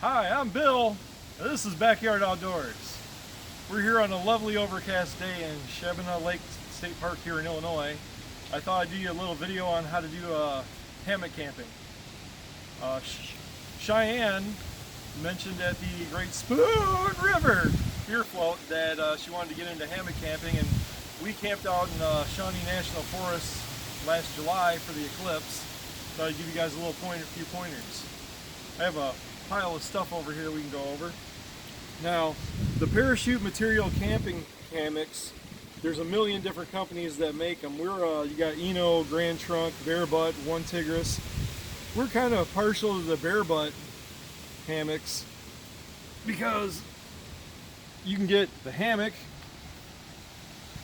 Hi, I'm Bill, and this is Backyard Outdoors. We're here on a lovely overcast day in Shebina Lake State Park here in Illinois. I thought I'd do you a little video on how to do hammock camping. Cheyenne mentioned at the Great Spoon River beer float that she wanted to get into hammock camping, and we camped out in Shawnee National Forest last July for the eclipse. So I'd give you guys a few pointers. I have a pile of stuff over here we can go over. Now, the parachute material camping hammocks, there's a million different companies that make them. You got Eno, Grand Trunk, Bare Butt, One Tigris. We're kind of partial to the Bare Butt hammocks because you can get the hammock.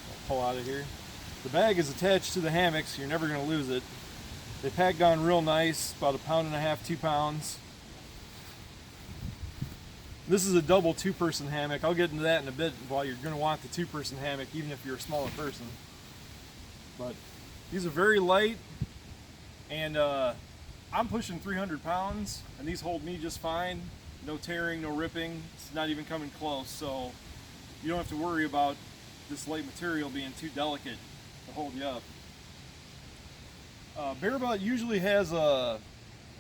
I'll pull out of here. The bag is attached to the hammock, so you're never going to lose it. They pack down real nice, about 1.5 pounds, 2 pounds. This is a double 2-person hammock. I'll get into that in a bit. While you're going to want the 2-person hammock, even if you're a smaller person. But these are very light, and I'm pushing 300 pounds, and these hold me just fine. No tearing, no ripping. It's not even coming close, so you don't have to worry about this light material being too delicate to hold you up. Bare Butt usually has a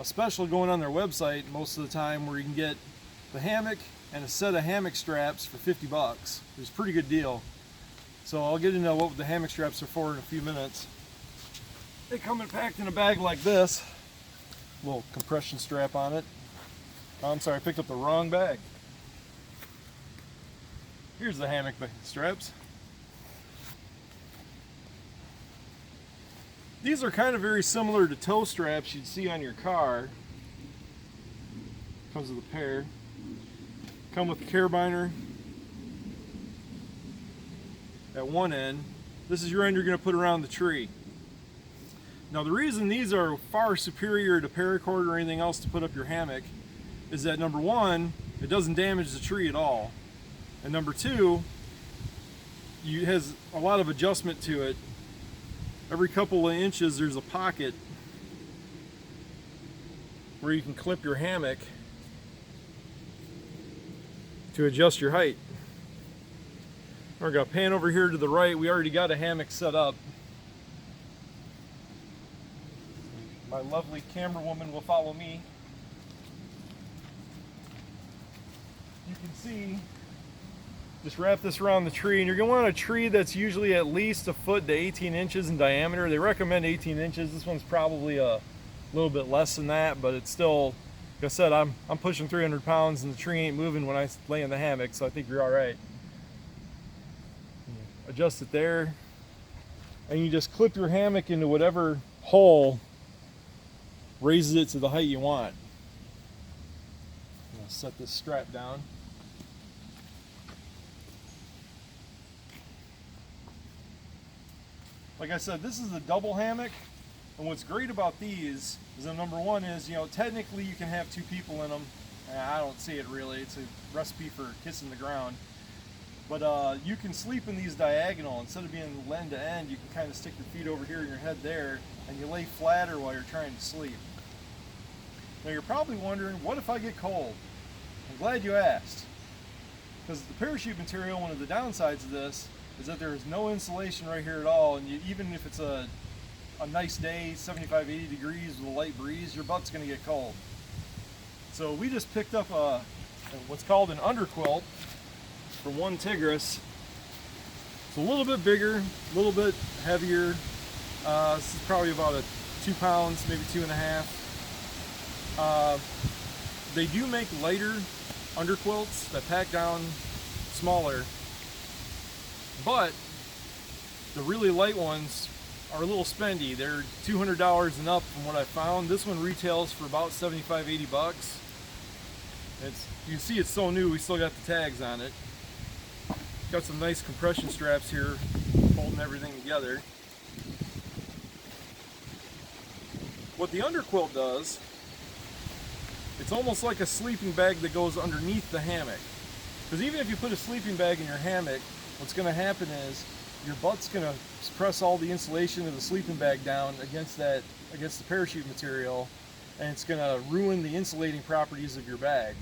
special going on their website most of the time where you can get the hammock and a set of hammock straps for 50 bucks. It's a pretty good deal. So I'll get into what the hammock straps are for in a few minutes. They come packed in a bag like this. Little compression strap on it. Oh, I'm sorry, I picked up the wrong bag. Here's the hammock straps. These are kind of very similar to tow straps you'd see on your car. Comes with a pair. Come with a carabiner at one end. This is your end you're going to put around the tree. Now the reason these are far superior to paracord or anything else to put up your hammock is that, number one, it doesn't damage the tree at all, and number two, it has a lot of adjustment to it. Every couple of inches there's a pocket where you can clip your hammock to adjust your height. We're going to pan over here to the right. We already got a hammock set up. My lovely camera woman will follow me. You can see, just wrap this around the tree, and you're going to want a tree that's usually at least 1 foot to 18 inches in diameter. They recommend 18 inches. This one's probably a little bit less than that, but it's still, like I said, I'm pushing 300 pounds and the tree ain't moving when I lay in the hammock, so I think you're all right. Adjust it there, and you just clip your hammock into whatever hole raises it to the height you want. I'm gonna set this strap down. Like I said, this is a double hammock, and what's great about these is that, number one is, technically you can have 2 people in them. I don't see it really. It's a recipe for kissing the ground. But you can sleep in these diagonal. Instead of being end to end, you can kind of stick your feet over here and your head there, and you lay flatter while you're trying to sleep. Now you're probably wondering, what if I get cold? I'm glad you asked. Because the parachute material, one of the downsides of this is that there is no insulation right here at all, and even if it's a nice day, 75, 80 degrees with a light breeze, your butt's going to get cold. So we just picked up what's called an underquilt from One Tigris. It's a little bit bigger, a little bit heavier. This is probably about 2 pounds, maybe 2.5. They do make lighter underquilts that pack down smaller, but the really light ones are a little spendy. They're $200 and up from what I found. This one retails for about 75, 80 bucks. You can see it's so new, we still got the tags on it. Got some nice compression straps here holding everything together. What the underquilt does, it's almost like a sleeping bag that goes underneath the hammock. Because even if you put a sleeping bag in your hammock, what's going to happen is your butt's going to press all the insulation of the sleeping bag down against the parachute material, and it's going to ruin the insulating properties of your bag.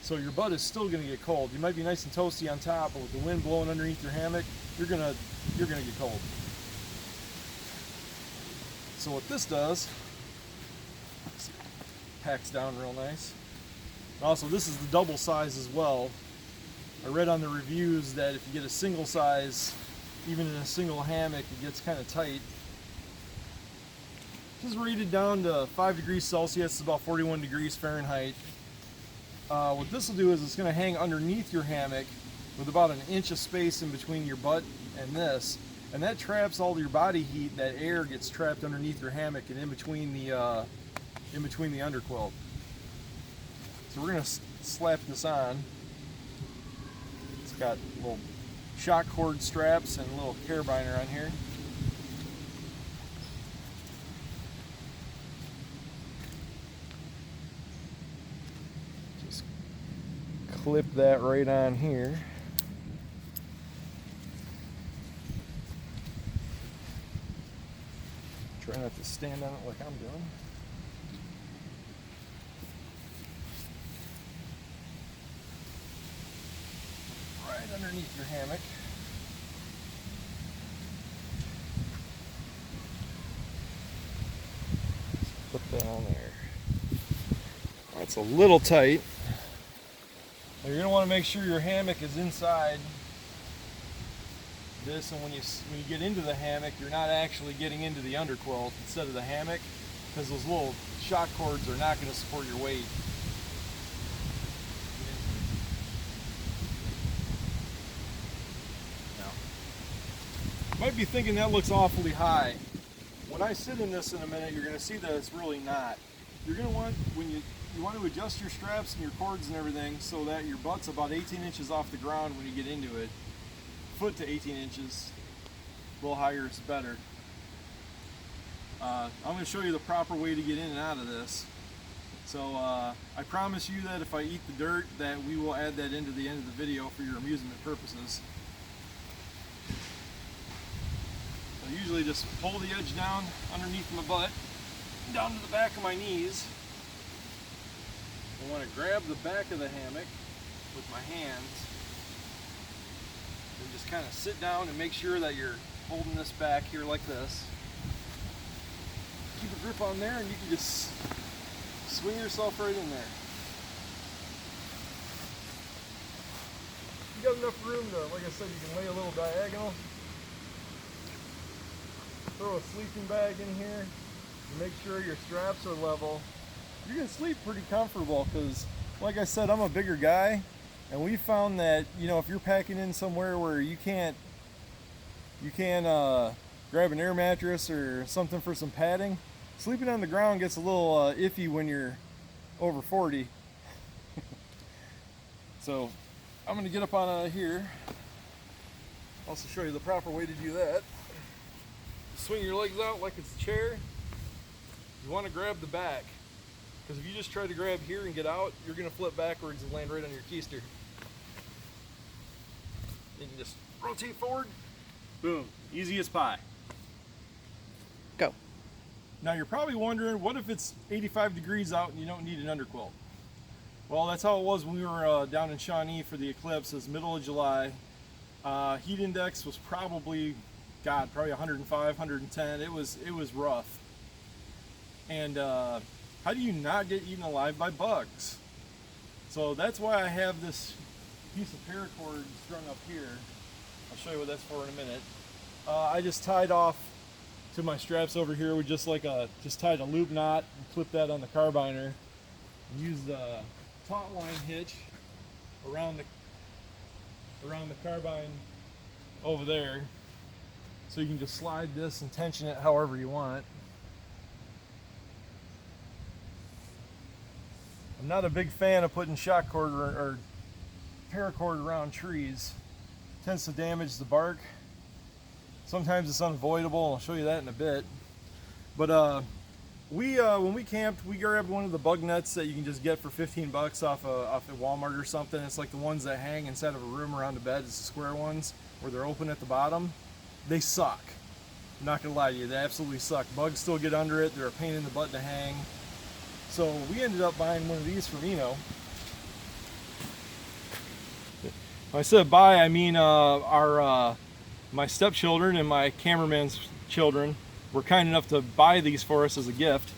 So your butt is still going to get cold. You might be nice and toasty on top, but with the wind blowing underneath your hammock, you're gonna get cold. So what this does, packs down real nice. Also, this is the double size as well. I read on the reviews that if you get a single size, even in a single hammock, it gets kind of tight. This is rated down to 5 degrees Celsius, it's about 41 degrees Fahrenheit. What this will do is it's going to hang underneath your hammock with about 1 inch of space in between your butt and this, and that traps all your body heat. That air gets trapped underneath your hammock and in between the underquilt. So we're going to slap this on. It's got little shock cord straps and a little carabiner on here. Just clip that right on here. Try not to stand on it like I'm doing. Right underneath your hammock. Just put that on there. That's a little tight. Now you're going to want to make sure your hammock is inside this, and when you get into the hammock, you're not actually getting into the underquilt instead of the hammock, because those little shock cords are not going to support your weight. Now, you might be thinking that looks awfully high. When I sit in this in a minute, you're going to see that it's really not. You're going to want, when you want to adjust your straps and your cords and everything so that your butt's about 18 inches off the ground when you get into it. Foot to 18 inches, a little higher is better. I'm going to show you the proper way to get in and out of this. So I promise you that if I eat the dirt, that we will add that into the end of the video for your amusement purposes. I usually just pull the edge down underneath my butt, down to the back of my knees. I want to grab the back of the hammock with my hands. And just kind of sit down and make sure that you're holding this back here like this. Keep a grip on there and you can just swing yourself right in there. You got enough room to, like I said, you can lay a little diagonal. Throw a sleeping bag in here and make sure your straps are level. You're going to sleep pretty comfortable because, like I said, I'm a bigger guy. And we found that, you know, if you're packing in somewhere where you can't grab an air mattress or something for some padding, sleeping on the ground gets a little iffy when you're over 40. So I'm going to get up on out of here. Also show you the proper way to do that. Swing your legs out like it's a chair. You want to grab the back, because if you just try to grab here and get out, you're going to flip backwards and land right on your keister. You can just rotate forward, boom, easy as pie. Go. Now you're probably wondering, what if it's 85 degrees out and you don't need an underquilt? Well, that's how it was when we were down in Shawnee for the eclipse. It was middle of July. Heat index was probably 105, 110. It was rough. And how do you not get eaten alive by bugs? So that's why I have this piece of paracord strung up here. I'll show you what that's for in a minute. I just tied off to my straps over here with just tied a loop knot and clipped that on the carbiner. And used the taut line hitch around the carbine over there, so you can just slide this and tension it however you want. I'm not a big fan of putting shock cord or paracord around trees. It tends to damage the bark. Sometimes it's unavoidable, and I'll show you that in a bit. But when we camped, we grabbed one of the bug nets that you can just get for 15 bucks off at Walmart or something. It's like the ones that hang inside of a room around the bed. It's the square ones where they're open at the bottom. They suck. I'm not gonna lie to you, they absolutely suck. Bugs still get under it. They're a pain in the butt to hang. So we ended up buying one of these from Eno. When I said buy, I mean my stepchildren and my cameraman's children were kind enough to buy these for us as a gift.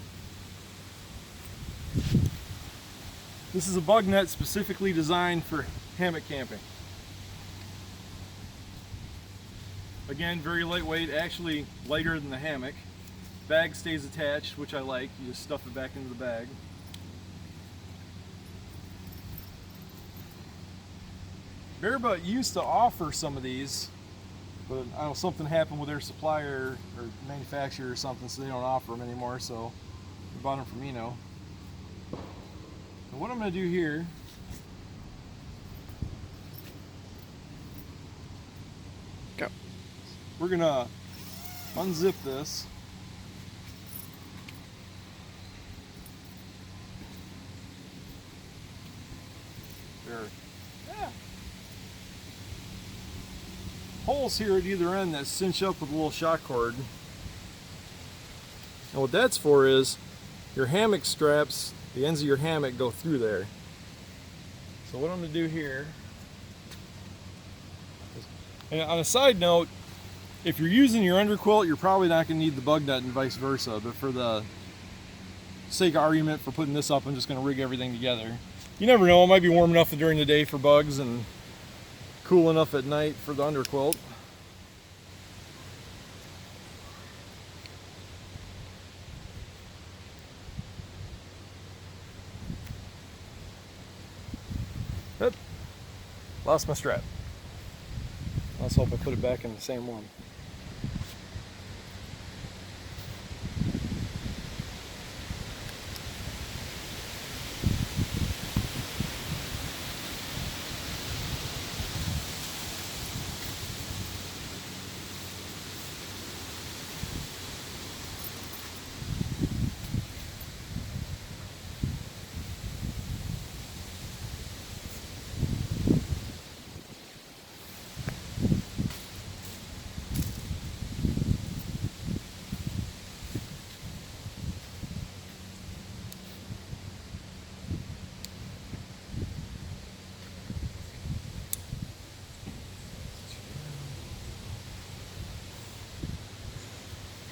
This is a bug net specifically designed for hammock camping. Again, very lightweight, actually lighter than the hammock. Bag stays attached, which I like. You just stuff it back into the bag. Bearbutt used to offer some of these, but I don't know, something happened with their supplier or manufacturer or something, so they don't offer them anymore, so we bought them from Eno. And what I'm going to do here, Go. we're going to unzip this. There. Yeah. Holes here at either end that cinch up with a little shock cord. And what that's for is your hammock straps, the ends of your hammock go through there. So what I'm going to do here, and on a side note, if you're using your underquilt, you're probably not going to need the bug net and vice versa, but for the sake of argument for putting this up, I'm just going to rig everything together. You never know, it might be warm enough during the day for bugs and cool enough at night for the underquilt. Oop. Lost my strap. Let's hope I put it back in the same one.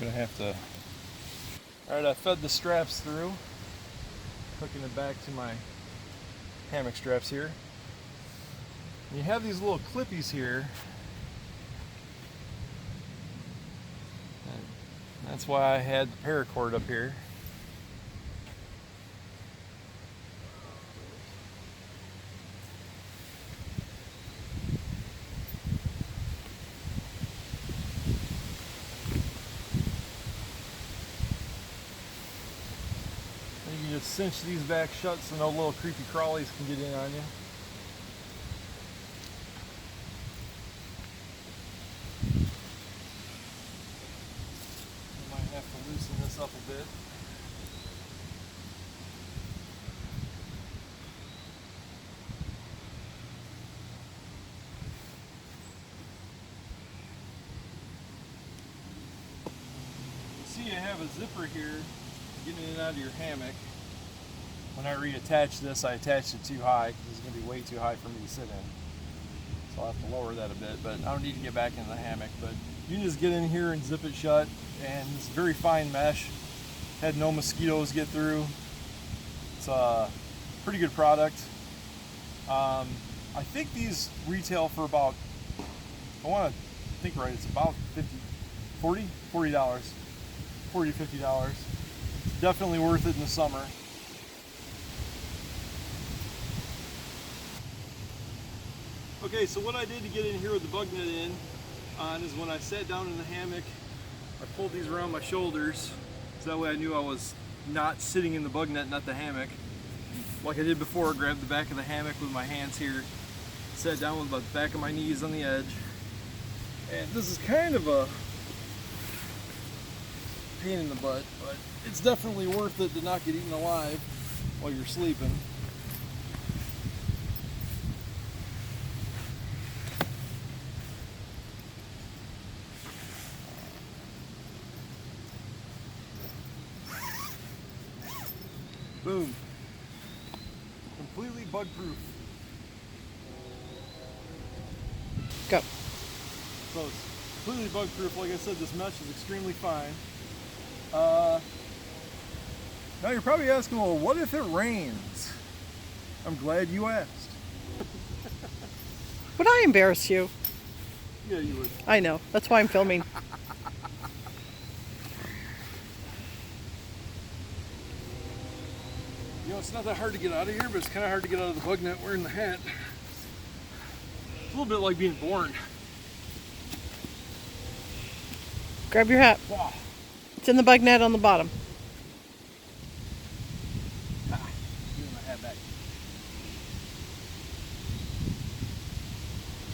Gonna have to. Alright, I fed the straps through, hooking it back to my hammock straps here. And you have these little clippies here. And that's why I had the paracord up here. You just cinch these back shut so no little creepy crawlies can get in on you. You might have to loosen this up a bit. You see you have a zipper here getting in and out of your hammock. When I reattach this, I attached it too high because it's going to be way too high for me to sit in. So I'll have to lower that a bit, but I don't need to get back into the hammock. But you can just get in here and zip it shut, and it's very fine mesh. Had no mosquitoes get through. It's a pretty good product. I think these retail for about, I want to think right, it's about $40 to $50. Definitely worth it in the summer. Okay, so what I did to get in here with the bug net in is when I sat down in the hammock, I pulled these around my shoulders, so that way I knew I was not sitting in the bug net, not the hammock. Like I did before, grabbed the back of the hammock with my hands here, sat down with the back of my knees on the edge. And this is kind of a pain in the butt, but it's definitely worth it to not get eaten alive while you're sleeping. Boom. Completely bug proof. Go. So it's completely bug proof. Like I said, this mesh is extremely fine. Now you're probably asking, well, what if it rains? I'm glad you asked. Would I embarrass you? Yeah, you would. I know. That's why I'm filming. You know, it's not that hard to get out of here, but it's kind of hard to get out of the bug net wearing the hat. It's a little bit like being born. Grab your hat. Wow. It's in the bug net on the bottom. Give me my hat back.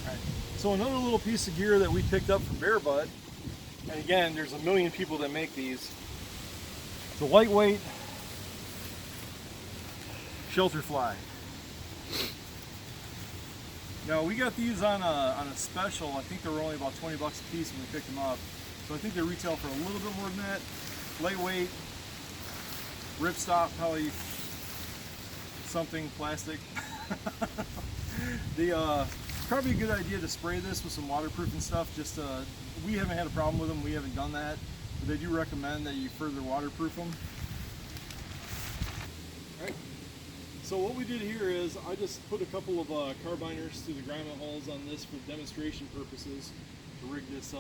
Alright, so another little piece of gear that we picked up from Bear Butt, and again, there's a million people that make these. It's a lightweight shelter fly. Now we got these on a special. I think they were only about 20 bucks a piece when we picked them up. So I think they retail for a little bit more than that. Lightweight, ripstop, probably something plastic. Probably a good idea to spray this with some waterproofing stuff. Just we haven't had a problem with them. We haven't done that, but they do recommend that you further waterproof them. All right. So what we did here is I just put a couple of carbiners through the grommet holes on this for demonstration purposes to rig this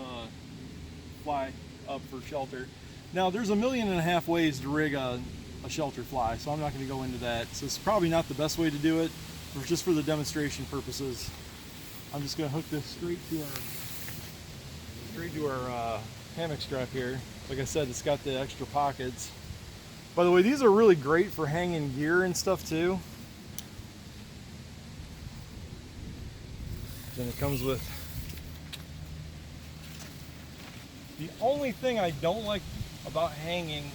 fly up for shelter. Now there's 1.5 million ways to rig a shelter fly, so I'm not going to go into that. So it's probably not the best way to do it, but just for the demonstration purposes, I'm just going to hook this straight to our hammock strap here. Like I said, it's got the extra pockets. By the way, these are really great for hanging gear and stuff too. Then it comes with the only thing I don't like about hanging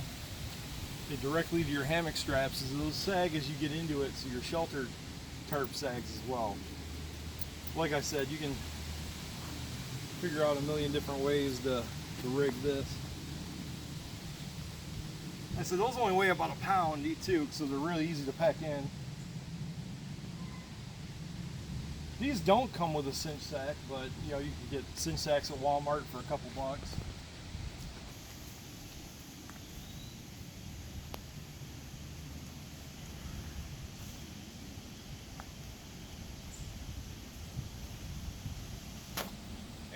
it directly to your hammock straps is those sag as you get into it, so your shelter tarp sags as well. Like I said, you can figure out 1 million different ways to rig this. I said those only weigh about a pound too, so they're really easy to pack in. These don't come with a cinch sack, but you know, you can get cinch sacks at Walmart for a couple bucks.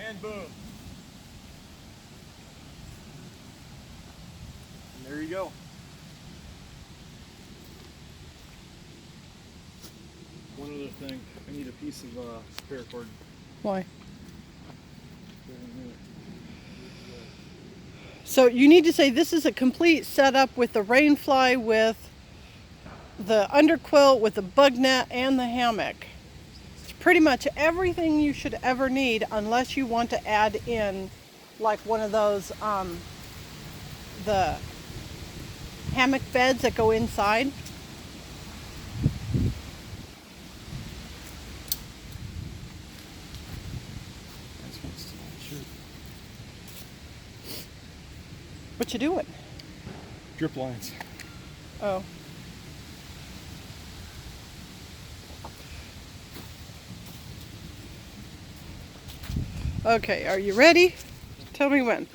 And boom. And there you go. One other thing, I need a piece of paracord. Why? So you need to say this is a complete setup with the rain fly, with the underquilt, with the bug net, and the hammock. It's pretty much everything you should ever need, unless you want to add in like one of those the hammock beds that go inside. What you doing? Drip lines. Oh. Okay, are you ready? Tell me when.